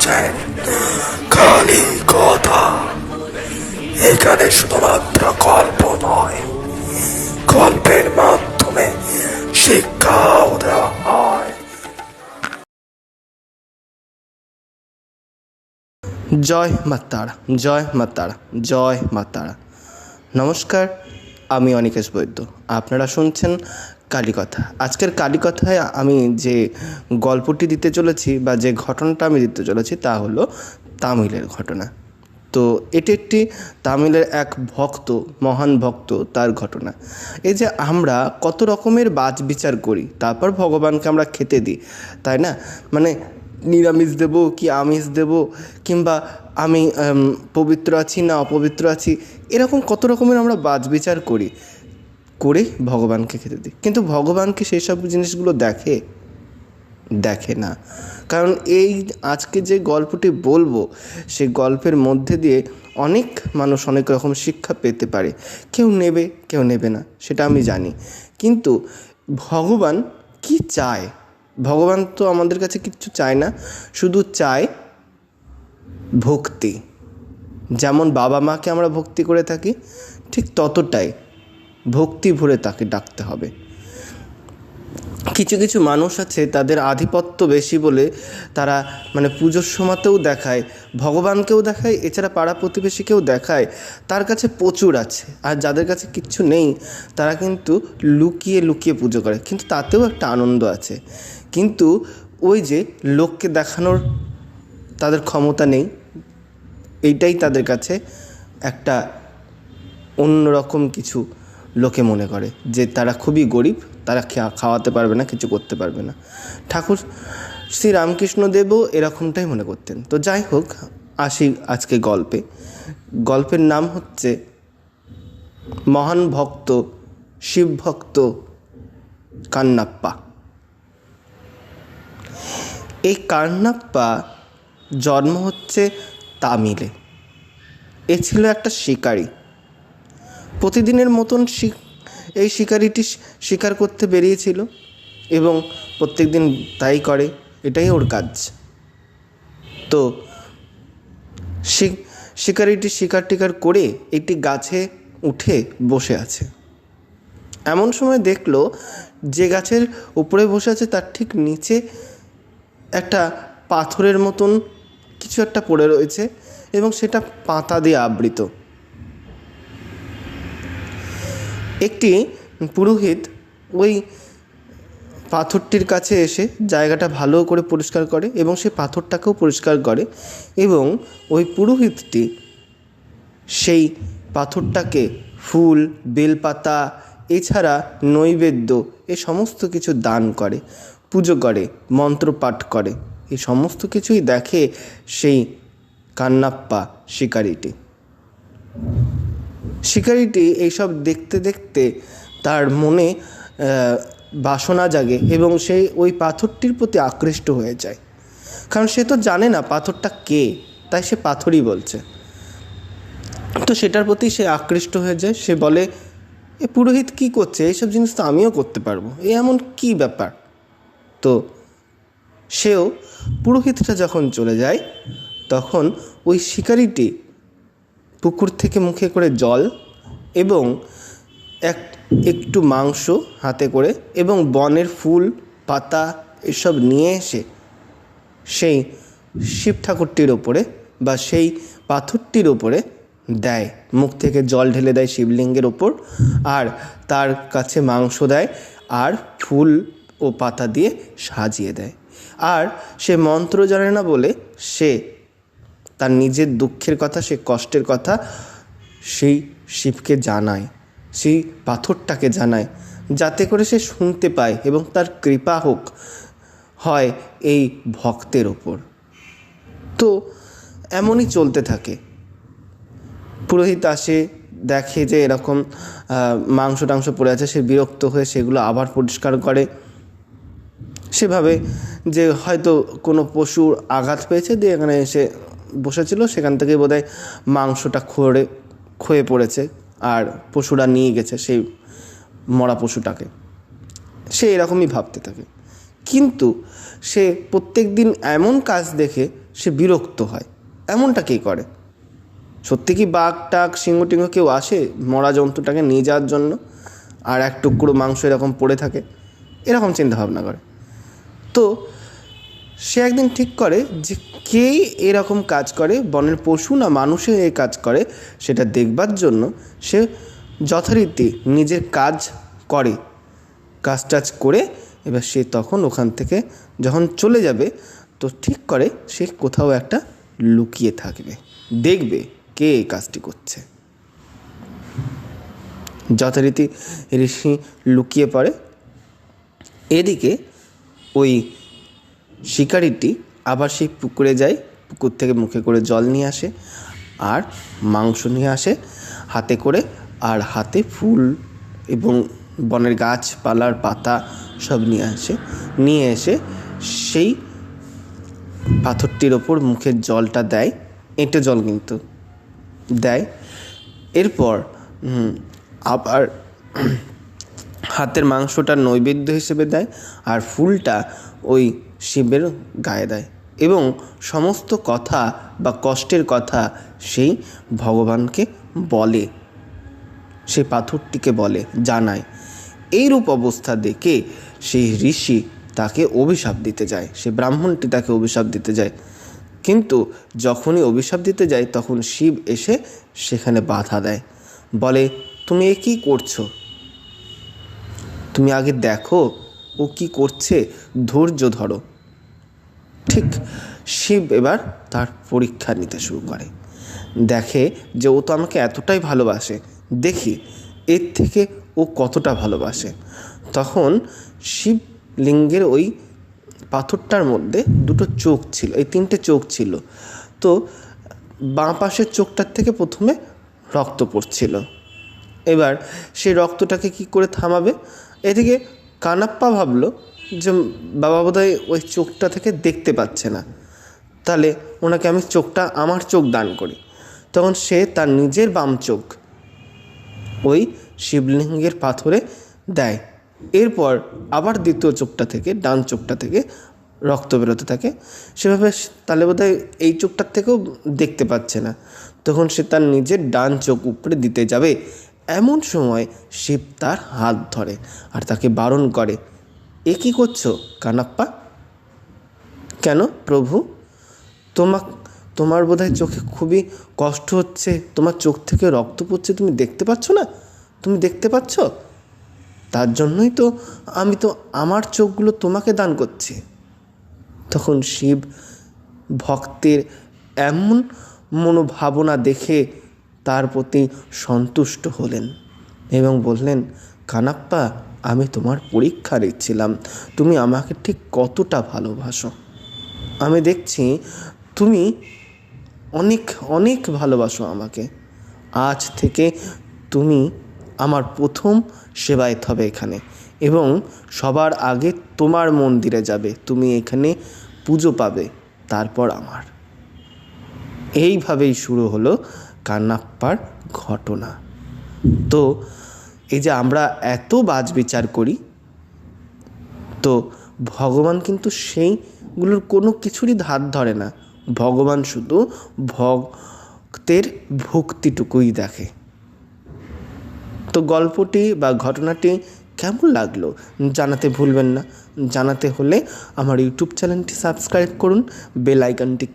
শুনছেন খালি কথা। এখানে শুধুমাত্র গল্প নয়, গল্পের মাধ্যমে শিক্ষাও দেওয়া হয়। জয় মা তারা, জয় মা তারা, জয় মা তারা। নমস্কার, আমি অনিকেশ বৈদ্য। আপনারা শুনছেন কালীকথা। আজকের কালীকথায় আমি যে গল্পটি দিতে চলেছি বা যে ঘটনাটা আমি দিতে চলেছি তা হলো তামিলের ঘটনা। তো এটি একটি তামিলের এক ভক্ত, মহান ভক্ত, তার ঘটনা। এই যে আমরা কত রকমের বাছ বিচার করি, তারপর ভগবানকে আমরা খেতে দিই, তাই না? মানে নিরামিষ দেব কি আমিষ দেব, কিংবা আমি পবিত্র আছি না অপবিত্র আছি, এরকম কত রকমের আমরা বাছ বিচার করি, করে ভগবানকে খেতে দিই। কিন্তু ভগবান কি সেই সব জিনিসগুলো দেখে না। কারণ এই আজকে যে গল্পটি বলবো, সেই গল্পের মধ্যে দিয়ে অনেক মানুষ অনেক রকম শিক্ষা পেতে পারে। কেউ নেবে, কেউ নেবে না, সেটা আমি জানি। কিন্তু ভগবান কি চায়? ভগবান তো আমাদের কাছে কিচ্ছু চায় না, শুধু চায় ভক্তি। যেমন বাবা মাকে আমরা ভক্তি করে থাকি, ঠিক ততটাই ভক্তি ভরে তাকে ডাকতে হবে। কিছু কিছু মানুষ আছে, তাদের আধিপত্য বেশি বলে তারা মানে পুজোর সময়তেও দেখায়, ভগবানকেও দেখায়, এছাড়া পাড়া প্রতিবেশীকেও দেখায় তার কাছে প্রচুর আছে। আর যাদের কাছে কিচ্ছু নেই তারা কিন্তু লুকিয়ে লুকিয়ে পুজো করে, কিন্তু তাতেও একটা আনন্দ আছে। কিন্তু ওই যে লোককে দেখানোর তাদের ক্ষমতা নেই, এইটাই তাদের কাছে একটা অন্যরকম কিছু। লোকে মনে করে যে তারা খুবই গরিব, তারা খাওয়াতে পারবে না, কিছু করতে পারবে না। ঠাকুর শ্রী রামকৃষ্ণদেবও এরকমটাই মনে করতেন। তো যাই হোক, আসি আজকে গল্পে। গল্পের নাম হচ্ছে মহান ভক্ত, শিব ভক্ত কান্নাপ্পা। এই কান্নাপ্পা জন্ম হচ্ছে তামিলে। এ ছিল একটা শিকারী। প্রতিদিনের মতন এই শিকারিটি শিকার করতে বেরিয়েছিল এবং প্রত্যেক দিন তাই করে, এটাই ওর কাজ। তো শিকারিটি শিকার টিকার করে একটি গাছে উঠে বসে আছে। এমন সময় দেখলো যে গাছের উপরে বসে আছে তার ঠিক নিচে একটা পাথরের মতন কিছু একটা পড়ে রয়েছে এবং সেটা পাতা দিয়ে আবৃত। একটি পুরোহিত ওই পাথরটির কাছে এসে জায়গাটা ভালো করে পরিষ্কার করে এবং সে পাথরটাকেও পরিষ্কার করে, এবং ওই পুরোহিতটি সেই পাথরটাকে ফুল, বেলপাতা, এছাড়া নৈবেদ্য, এ সমস্ত কিছু দান করে, পুজো করে, মন্ত্রপাঠ করে। এই সমস্ত কিছুই দেখে সেই কান্নাপ্পা শিকারিটি এইসব দেখতে দেখতে তার মনে বাসনা জাগে এবং সে ওই পাথরটির প্রতি আকৃষ্ট হয়ে যায়। কারণ সে তো জানে না পাথরটা কে, তাই সে পাথরই বলছে। তো সেটার প্রতি সে আকৃষ্ট হয়ে যায়। সে বলে, এ পুরোহিত কী করছে? এইসব জিনিস তো আমিও করতে পারবো, এমন কী ব্যাপার? তো সেও, পুরোহিতটা যখন চলে যায় তখন ওই শিকারিটি পুকুর থেকে মুখে করে জল এবং একটু মাংস হাতে করে এবং বনের ফুল পাতা এসব নিয়ে এসে সেই শিব ঠাকুরটির ওপরে বা সেই পাথরটির ওপরে দেয়। মুখ থেকে জল ঢেলে দেয় শিবলিঙ্গের ওপর, আর তার কাছে মাংস দেয় আর ফুল ও পাতা দিয়ে সাজিয়ে দেয়। আর সে মন্ত্র জানে না বলে সে তার নিজের দুঃখের কথা, সে কষ্টের কথা সেই শিবকে জানায়, সেই পাথরটাকে জানায়, যাতে করে সে শুনতে পায় এবং তার কৃপা হয় এই ভক্তের ওপর। তো এমনই চলতে থাকে। পুরোহিত আসে, দেখে যে এরকম মাংস টাংস পড়ে আছে, সে বিরক্ত হয়ে সেগুলো আবার পরিষ্কার করে। সেভাবে যে হয়তো কোনো পশুর আঘাত পেয়েছে, দিয়ে এখানে এসে বসেছিল, সেখান থেকে বোধহয় মাংসটা ক্ষয়ে পড়েছে আর পশুরা নিয়ে গেছে সেই মরা পশুটাকে। সে এরকমই ভাবতে থাকে। কিন্তু সে প্রত্যেক দিন এমন কাজ দেখে সে বিরক্ত হয়। এমনটা কে করে? সত্যি কি বাঘ টাক সিংহ টিংহ কেউ আসে মরা জন্তুটাকে নিয়ে যাওয়ার জন্য, আর এক টুকরো মাংস এরকম পড়ে থাকে? এরকম চিন্তাভাবনা করে। তো সে একদিন ঠিক করে যে কেই এরকম কাজ করে, বনের পশু না মানুষে এই কাজ করে, সেটা দেখবার জন্য সে যথারীতি নিজের কাজ করে। কাজ টাজ করে এবার সে তখন ওখান থেকে যখন চলে যাবে, তো ঠিক করে সে কোথাও একটা লুকিয়ে থাকবে, দেখবে কে এই কাজটি করছে। যথারীতি ঋষি লুকিয়ে পড়ে। এদিকে ওই শিকারিটি আবার সেই পুকুরে যায়, পুকুর থেকে মুখে করে জল নিয়ে আসে আর মাংস নিয়ে আসে হাতে করে, আর হাতে ফুল এবং বনের গাছপালার পাতা সব নিয়ে এসে সেই পাথরটির ওপর মুখের জলটা দেয়, এঁটে জল কিন্তু দেয়। এরপর আবার হাতের মাংসটা নৈবেদ্য হিসেবে দেয়, আর ফুলটা ওই শিবের গায়ে দেয় এবং সমস্ত কথা বা কষ্টের কথা সেই ভগবানকে বলে, সেই পাথরটিকে বলে, জানায়। এইরূপ অবস্থা দেখে সেই ঋষি তাকে অভিশাপ দিতে যায়, সে ব্রাহ্মণটি তাকে অভিশাপ দিতে যায়। কিন্তু যখনই অভিশাপ দিতে যায় তখন শিব এসে সেখানে বাধা দেয়, বলে তুমি এ কী করছো? তুমি আগে দেখো ও কি করছে, ধৈর্য ধরো। ঠিক শিব এবার তার পরীক্ষা নিতে শুরু করে, দেখে যে ও তো আমাকে এতটাই ভালোবাসে, দেখি এর থেকে ও কতটা ভালোবাসে। তখন শিবলিঙ্গের ওই পাথরটার মধ্যে দুটো চোখ ছিল, এই তিনটে চোখ ছিল। তো বাঁ পাশের চোখটার থেকে প্রথমে রক্ত পড়ছিল। এবার সেই রক্তটাকে কি করে থামাবে? এদিকে কানাপ্পা ভাবলো যে বাবা বোধহয় ওই চোখটা থেকে দেখতে পাচ্ছে না, তাহলে ওনাকে আমি চোখটা, আমার চোখ দান করি। তখন সে তার নিজের বাম চোখ ওই শিবলিঙ্গের পাথরে দেয়। এরপর আবার দ্বিতীয় চোখটা থেকে, ডান চোখটা থেকে রক্ত বেরোতে থাকে। সেভাবে তাহলে বোধহয় এই চোখটার থেকেও দেখতে পাচ্ছে না। তখন সে তার নিজের ডান চোখ উপরে দিতে যাবে, এমন সময় শিব তার হাত ধরে আর তাকে বারণ করে, এ কী করছো কানাপ্পা? কেন প্রভু, তোমার বোধহয় চোখে খুবই কষ্ট হচ্ছে, তোমার চোখ থেকে রক্ত পড়ছে, তুমি দেখতে পাচ্ছ না? তুমি দেখতে পাচ্ছ? তার জন্যই তো আমি তো আমার চোখগুলো তোমাকে দান করছি। তখন শিব ভক্তের এমন মনোভাবনা দেখে তার প্রতি সন্তুষ্ট হলেন এবং বললেন, কানাপ্পা, আমি তোমার পরীক্ষা নিচ্ছিলাম, তুমি আমাকে ঠিক কতটা ভালোবাসো। আমি দেখছি তুমি অনেক অনেক ভালোবাসো আমাকে। আজ থেকে তুমি আমার প্রথম সেবায়েত হবে এখানে, এবং সবার আগে তোমার মন্দিরে যাবে, তুমি এখানে পুজো পাবে, তারপর আমার। এইভাবেই শুরু হলো কানাপ্পার ঘটনা। তো এই যে আমরা এত বাজ বিচার করি, তো ভগবান কিন্তু সেইগুলোর কোনো কিছুরই ধার ধরে না। ভগবান শুধু ভক্তের ভক্তিটুকুই দেখে। তো গল্পটি বা ঘটনাটি কেমন লাগলো জানাতে ভুলবেন না। জানাতে হলে আমার ইউটিউব চ্যানেলটি সাবস্ক্রাইব করুন, বেল আইকনটি